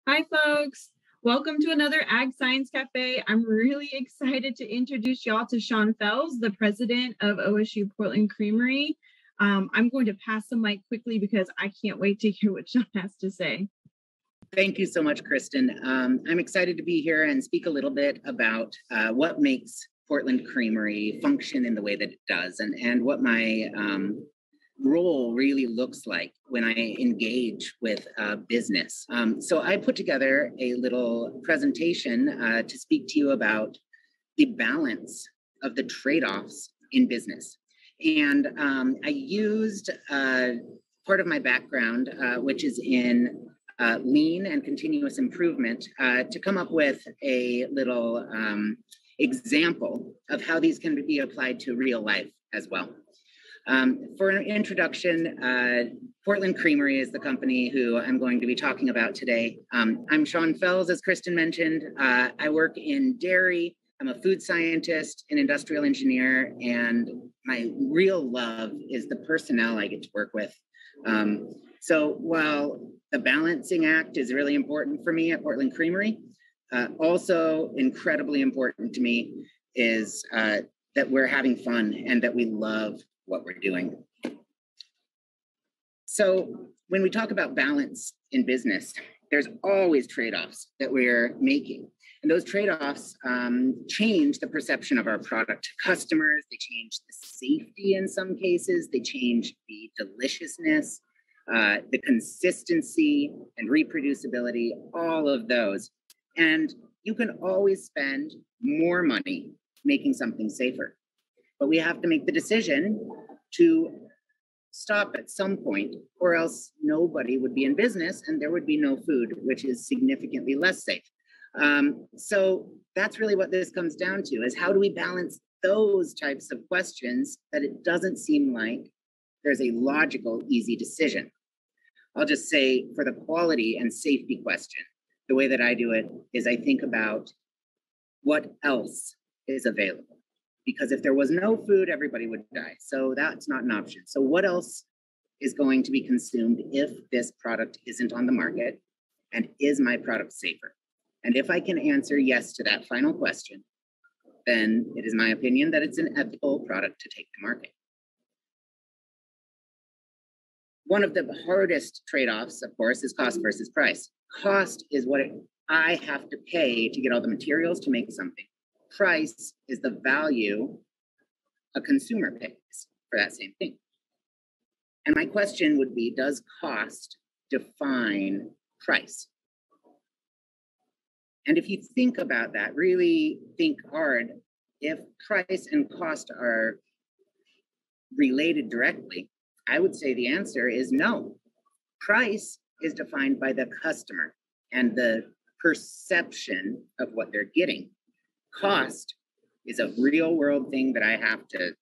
Hi, folks. Welcome to another Ag Science Cafe. I'm really excited to introduce y'all to Shawn Fels, the president of OSU Portland Creamery. I'm going to pass the mic quickly because I can't wait to hear what Shawn has to say. Thank you so much, Kristen. I'm excited to be here and speak a little bit about what makes Portland Creamery function in the way that it does and what my role really looks like when I engage with business. So I put together a little presentation to speak to you about the balance of the trade-offs in business. And I used part of my background, which is in lean and continuous improvement, to come up with a little example of how these can be applied to real life as well. For an introduction, Portland Creamery is the company who I'm going to be talking about today. I'm Shawn Fels, as Kristen mentioned. I work in dairy. I'm a food scientist, an industrial engineer, and my real love is the personnel I get to work with. So while the balancing act is really important for me at Portland Creamery, also incredibly important to me is that we're having fun and that we love what we're doing. So when we talk about balance in business, there's always trade-offs that we're making. And those trade-offs change the perception of our product to customers. They change the safety in some cases. They change the deliciousness, the consistency and reproducibility, all of those. And you can always spend more money making something safer. But we have to make the decision to stop at some point, or else nobody would be in business and there would be no food, which is significantly less safe. So that's really what this comes down to, is how do we balance those types of questions that it doesn't seem like there's a logical, easy decision. I'll just say, for the quality and safety question, the way that I do it is I think about what else is available. Because if there was no food, everybody would die. So that's not an option. So what else is going to be consumed if this product isn't on the market? And is my product safer? And if I can answer yes to that final question, then it is my opinion that it's an ethical product to take to market. One of the hardest trade-offs, of course, is cost versus price. Cost is what I have to pay to get all the materials to make something. Price is the value a consumer pays for that same thing. And my question would be, does cost define price? And if you think about that, really think hard, if price and cost are related directly, I would say the answer is no. Price is defined by the customer and the perception of what they're getting. Cost is a real world thing that I have to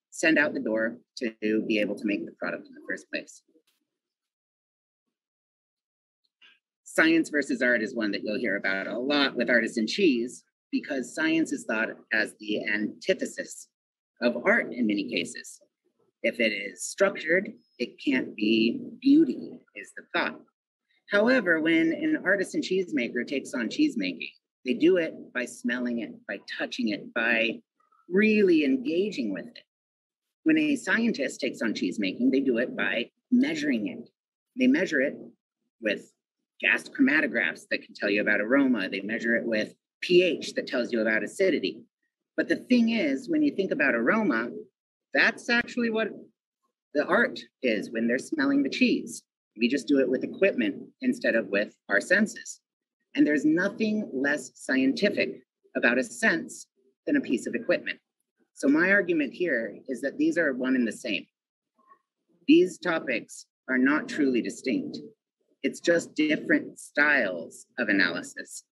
send out the door to be able to make the product in the first place. Science versus art is one that you'll hear about a lot with artisan cheese, because science is thought as the antithesis of art in many cases. If it is structured, it can't be beauty, is the thought. However, when an artisan cheesemaker takes on cheesemaking, they do it by smelling it, by touching it, by really engaging with it. When a scientist takes on cheesemaking, they do it by measuring it. They measure it with gas chromatographs that can tell you about aroma. They measure it with pH that tells you about acidity. But the thing is, when you think about aroma, that's actually what the art is when they're smelling the cheese. We just do it with equipment instead of with our senses. And there's nothing less scientific about a sense than a piece of equipment. So my argument here is that these are one and the same. These topics are not truly distinct. It's just different styles of analysis.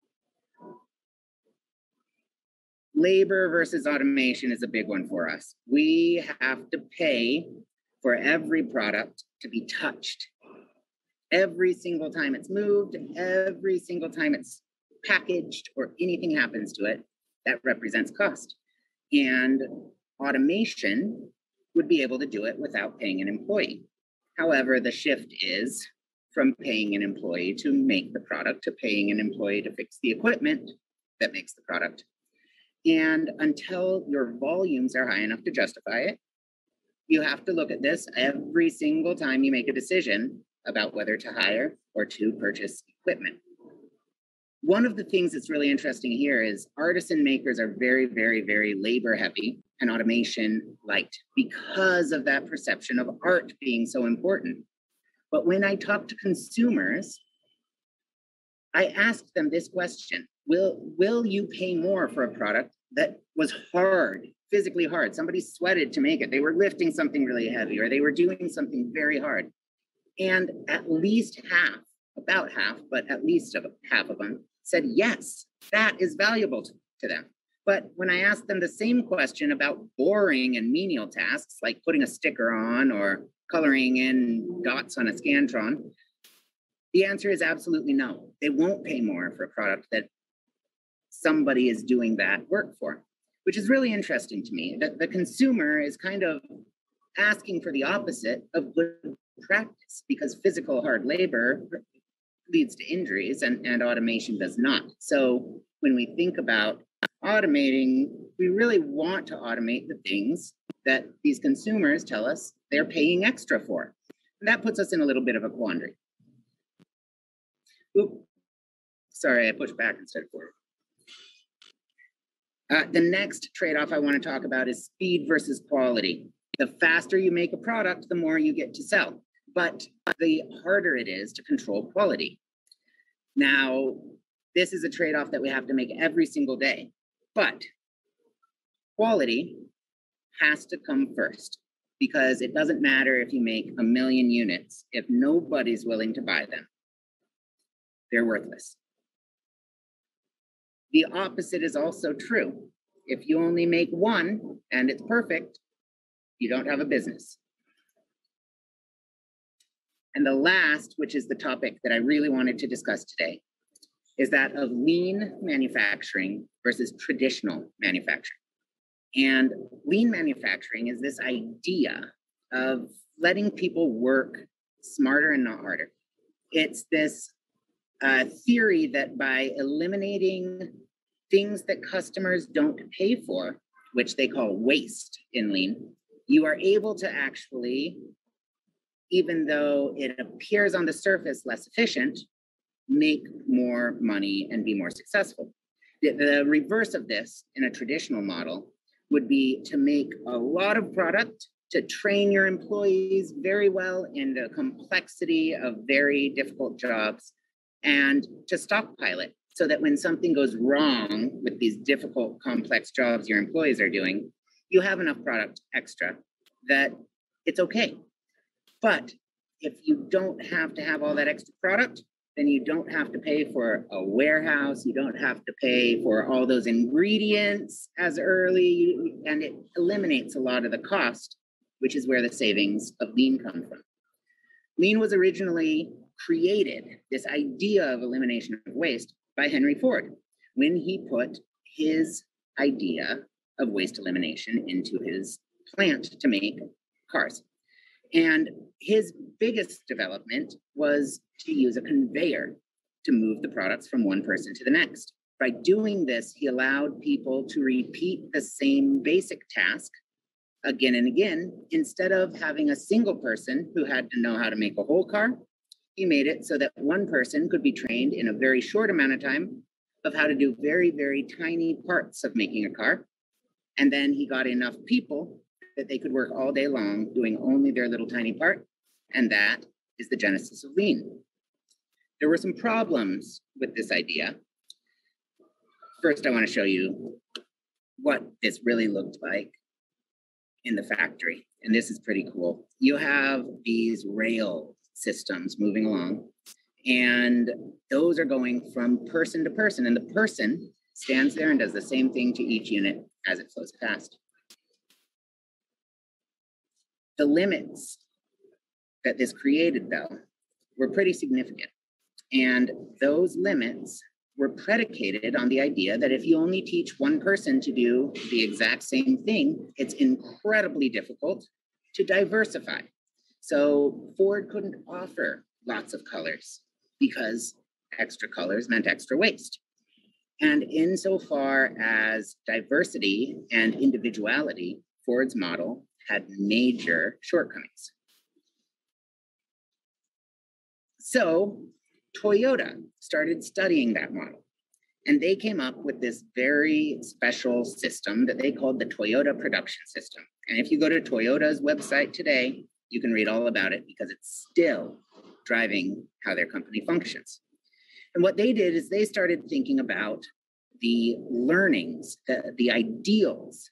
Labor versus automation is a big one for us. We have to pay for every product to be touched. Every single time it's moved, every single time it's packaged or anything happens to it, that represents cost. And automation would be able to do it without paying an employee. However, the shift is from paying an employee to make the product to paying an employee to fix the equipment that makes the product. And until your volumes are high enough to justify it, you have to look at this every single time you make a decision about whether to hire or to purchase equipment. One of the things that's really interesting here is artisan makers are very, very, very labor heavy and automation light because of that perception of art being so important. But when I talk to consumers, I asked them this question: Will you pay more for a product that was hard, physically hard? Somebody sweated to make it. They were lifting something really heavy, or they were doing something very hard. And at least half, about half, but at least half of them said, yes, that is valuable to them. But when I asked them the same question about boring and menial tasks, like putting a sticker on or coloring in dots on a Scantron, the answer is absolutely no. They won't pay more for a product that somebody is doing that work for, which is really interesting to me. That the consumer is kind of asking for the opposite of good practice, because physical hard labor leads to injuries and automation does not. So when we think about automating, we really want to automate the things that these consumers tell us they're paying extra for. And that puts us in a little bit of a quandary. Oop, sorry, I pushed back instead of forward. The next trade-off I want to talk about is speed versus quality. The faster you make a product, the more you get to sell, but the harder it is to control quality. Now, this is a trade-off that we have to make every single day, but quality has to come first, because it doesn't matter if you make 1 million units. If nobody's willing to buy them, they're worthless. The opposite is also true. If you only make one and it's perfect, you don't have a business. And the last, which is the topic that I really wanted to discuss today, is that of lean manufacturing versus traditional manufacturing. And lean manufacturing is this idea of letting people work smarter and not harder. It's this theory that by eliminating things that customers don't pay for, which they call waste in lean, you are able to actually, even though it appears on the surface less efficient, make more money and be more successful. The reverse of this in a traditional model would be to make a lot of product, to train your employees very well in the complexity of very difficult jobs, and to stockpile it so that when something goes wrong with these difficult, complex jobs your employees are doing, you have enough product extra that it's okay. But if you don't have to have all that extra product, then you don't have to pay for a warehouse, you don't have to pay for all those ingredients as early, and it eliminates a lot of the cost, which is where the savings of lean come from. Lean was originally created, this idea of elimination of waste, by Henry Ford when he put his idea of waste elimination into his plant to make cars. And his biggest development was to use a conveyor to move the products from one person to the next. By doing this, he allowed people to repeat the same basic task again and again. Instead of having a single person who had to know how to make a whole car, he made it so that one person could be trained in a very short amount of time of how to do very, very tiny parts of making a car. And then he got enough people that they could work all day long doing only their little tiny part. And that is the genesis of lean. There were some problems with this idea. First, I want to show you what this really looked like in the factory. And this is pretty cool. You have these rail systems moving along, and those are going from person to person. And the person stands there and does the same thing to each unit as it flows past. The limits that this created, though, were pretty significant. And those limits were predicated on the idea that if you only teach one person to do the exact same thing, it's incredibly difficult to diversify. So Ford couldn't offer lots of colors because extra colors meant extra waste. And insofar as diversity and individuality, Ford's model had major shortcomings. So Toyota started studying that model, and they came up with this very special system that they called the Toyota production system. And if you go to Toyota's website today, you can read all about it because it's still driving how their company functions. And what they did is they started thinking about the learnings, the ideals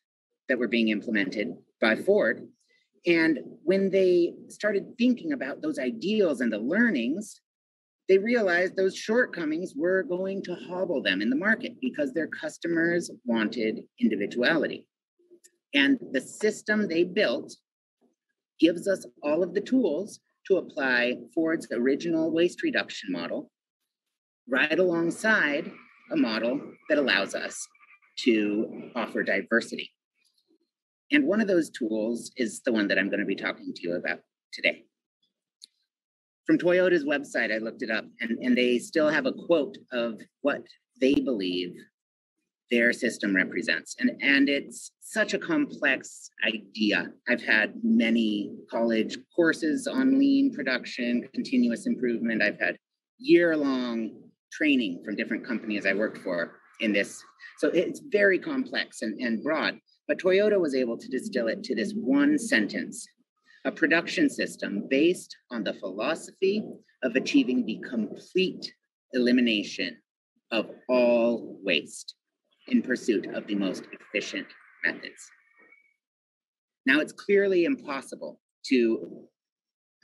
that were being implemented by Ford. And when they started thinking about those ideals and the learnings, they realized those shortcomings were going to hobble them in the market because their customers wanted individuality. And the system they built gives us all of the tools to apply Ford's original waste reduction model right alongside a model that allows us to offer diversity. And one of those tools is the one that I'm going to be talking to you about today. From Toyota's website, I looked it up, and they still have a quote of what they believe their system represents. And it's such a complex idea. I've had many college courses on lean production, continuous improvement. I've had year-long training from different companies I worked for in this. So it's very complex and broad, but Toyota was able to distill it to this one sentence: a production system based on the philosophy of achieving the complete elimination of all waste in pursuit of the most efficient methods. Now, it's clearly impossible to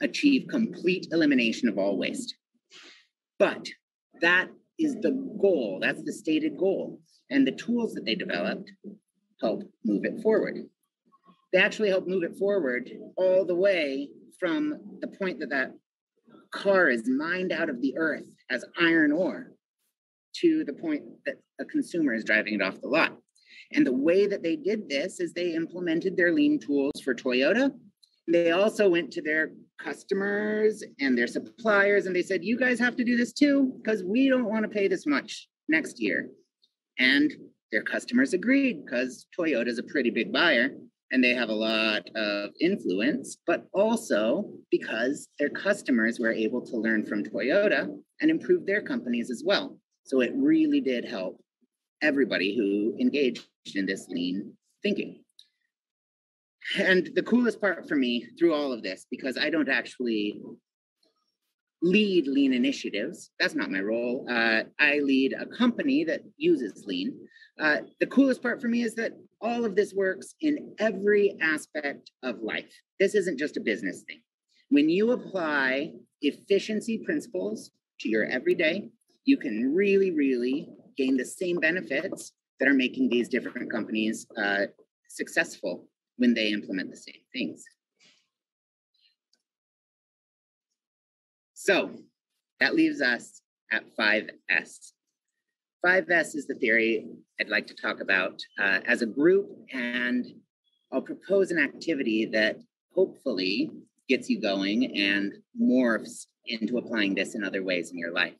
achieve complete elimination of all waste, but that is the goal. That's the stated goal. And the tools that they developed help move it forward. They actually help move it forward all the way from the point that that car is mined out of the earth as iron ore to the point that a consumer is driving it off the lot. And the way that they did this is they implemented their lean tools for Toyota. They also went to their customers and their suppliers, and they said, you guys have to do this too, because we don't want to pay this much next year. And their customers agreed because Toyota is a pretty big buyer and they have a lot of influence, but also because their customers were able to learn from Toyota and improve their companies as well. So it really did help everybody who engaged in this lean thinking. And the coolest part for me through all of this, because I don't actually lead lean initiatives, that's not my role. I lead a company that uses lean. The coolest part for me is that all of this works in every aspect of life. This isn't just a business thing. When you apply efficiency principles to your everyday, you can really, really gain the same benefits that are making these different companies successful when they implement the same things. So that leaves us at 5S. 5S is the theory I'd like to talk about as a group, and I'll propose an activity that hopefully gets you going and morphs into applying this in other ways in your life.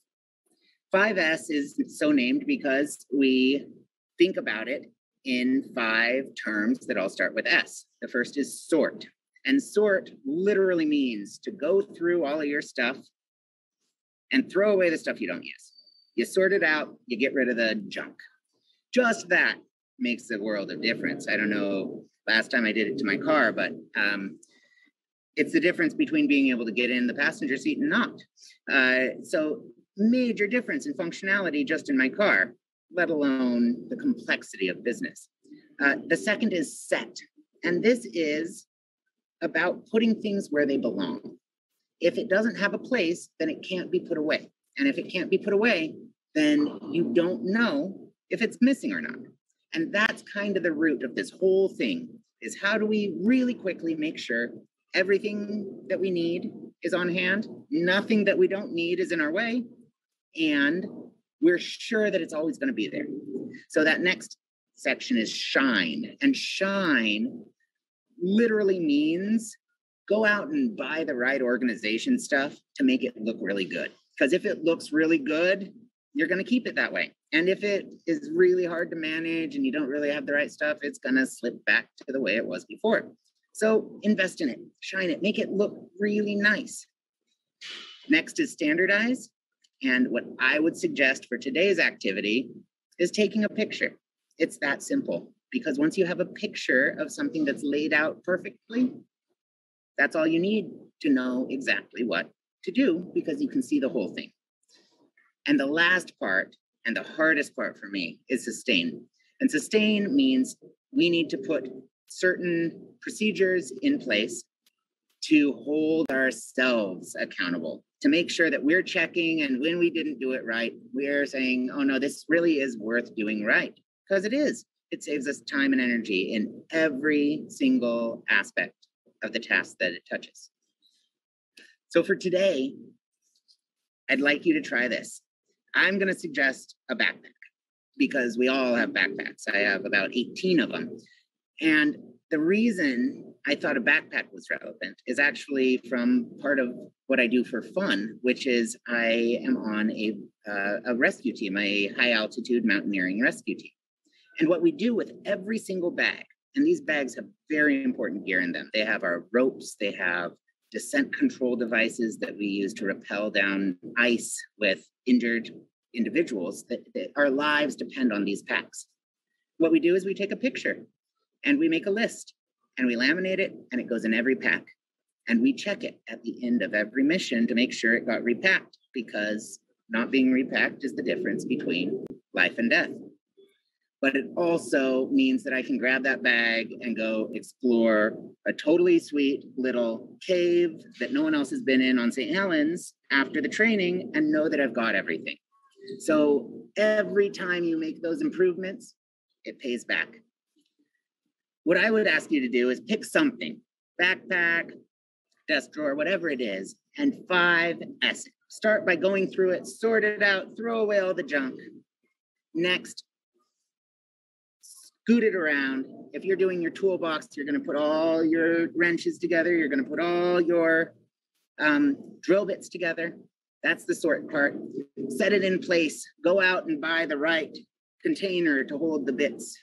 5S is so named because we think about it in 5 terms that all start with S. The first is sort. And sort literally means to go through all of your stuff and throw away the stuff you don't use. You sort it out, you get rid of the junk. Just that makes a world of difference. I don't know last time I did it to my car, but it's the difference between being able to get in the passenger seat and not. So major difference in functionality just in my car, let alone the complexity of business. The second is set. And this is about putting things where they belong. If it doesn't have a place, then it can't be put away. And if it can't be put away, then you don't know if it's missing or not. And that's kind of the root of this whole thing, is how do we really quickly make sure everything that we need is on hand, nothing that we don't need is in our way, and we're sure that it's always going to be there. So that next section is shine. And shine literally means go out and buy the right organization stuff to make it look really good. Because if it looks really good, you're going to keep it that way. And if it is really hard to manage and you don't really have the right stuff, it's going to slip back to the way it was before. So invest in it, shine it, make it look really nice. Next is standardize. And what I would suggest for today's activity is taking a picture. It's that simple, because once you have a picture of something that's laid out perfectly, that's all you need to know exactly what to do, because you can see the whole thing. And the last part, and the hardest part for me, is sustain. And sustain means we need to put certain procedures in place to hold ourselves accountable, to make sure that we're checking, and when we didn't do it right, we're saying, oh no, this really is worth doing right, because it is. It saves us time and energy in every single aspect of the task that it touches. So for today, I'd like you to try this. I'm going to suggest a backpack, because we all have backpacks. I have about 18 of them. And the reason I thought a backpack was relevant is actually from part of what I do for fun, which is I am on a rescue team, a high altitude mountaineering rescue team. And what we do with every single bag, and these bags have very important gear in them. They have our ropes, they have descent control devices that we use to rappel down ice with injured individuals, that our lives depend on these packs. What we do is we take a picture and we make a list and we laminate it, and it goes in every pack. And we check it at the end of every mission to make sure it got repacked, because not being repacked is the difference between life and death. But it also means that I can grab that bag and go explore a totally sweet little cave that no one else has been in on St. Helens after the training, and know that I've got everything. So every time you make those improvements, it pays back. What I would ask you to do is pick something, backpack, desk drawer, whatever it is, and 5S it. Start by going through it, sort it out, throw away all the junk. Next, scoot it around. If you're doing your toolbox, you're going to put all your wrenches together. You're going to put all your drill bits together. That's the sort part. Set it in place. Go out and buy the right container to hold the bits.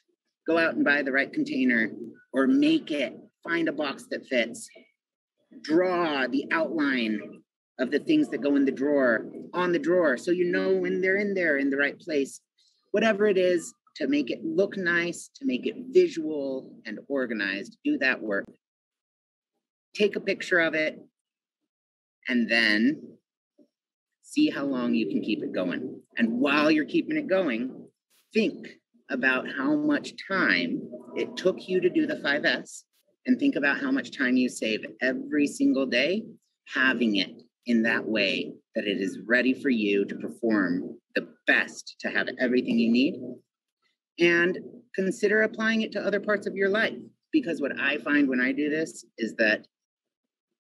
Go out and buy the right container, or make it. Find a box that fits. Draw the outline of the things that go in the drawer on the drawer, so you know when they're in there in the right place. Whatever it is, to make it look nice, to make it visual and organized, do that work. Take a picture of it, and then see how long you can keep it going. And while you're keeping it going, think about how much time it took you to do the 5S, and think about how much time you save every single day having it in that way that it is ready for you to perform the best, to have everything you need. And consider applying it to other parts of your life, because what I find when I do this is that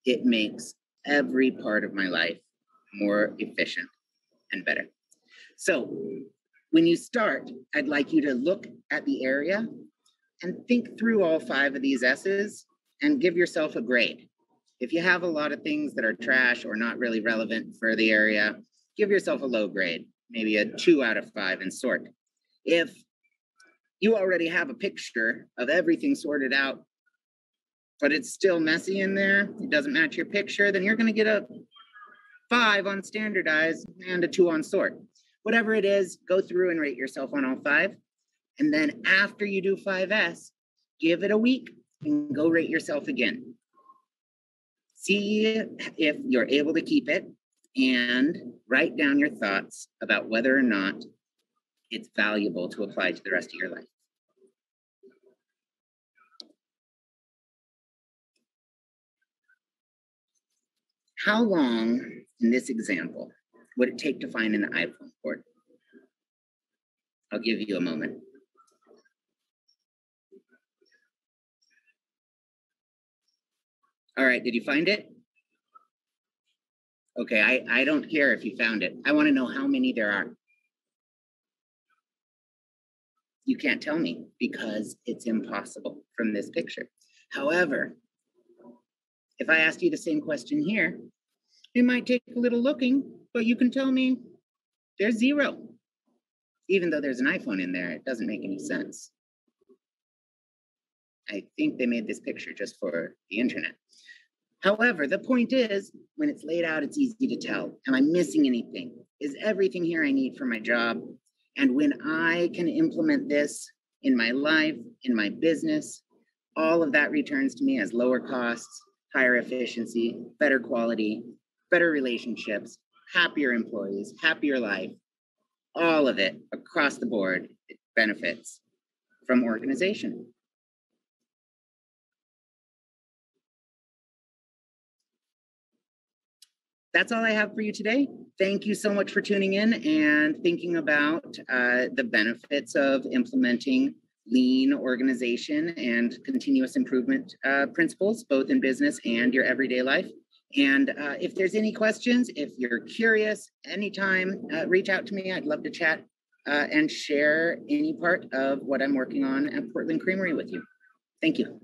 it makes every part of my life more efficient and better. So when you start, I'd like you to look at the area and think through all 5 of these S's and give yourself a grade. If you have a lot of things that are trash or not really relevant for the area, give yourself a low grade, maybe a 2 out of 5, and sort. If you already have a picture of everything sorted out, but it's still messy in there, it doesn't match your picture, then you're going to get a 5 on standardize and a 2 on sort. Whatever it is, go through and rate yourself on all 5. And then after you do 5S, give it a week and go rate yourself again. See if you're able to keep it, and write down your thoughts about whether or not it's valuable to apply to the rest of your life. How long, in this example, would it take to find an iPhone cord? I'll give you a moment. All right, did you find it? Okay, I don't care if you found it. I want to know how many there are. You can't tell me because it's impossible from this picture. However, If I asked you the same question here, it might take a little looking, but you can tell me there's 0. Even though there's an iPhone in there, it doesn't make any sense. I think they made this picture just for the internet. However, the point is, when it's laid out, it's easy to tell. Am I missing anything? Is everything here I need for my job? And when I can implement this in my life, in my business, all of that returns to me as lower costs, higher efficiency, better quality, better relationships, happier employees, happier life, all of it across the board, it benefits from organization. That's all I have for you today. Thank you so much for tuning in and thinking about the benefits of implementing lean organization and continuous improvement principles, both in business and your everyday life. And if there's any questions, if you're curious, anytime, reach out to me. I'd love to chat and share any part of what I'm working on at Portland Creamery with you. Thank you.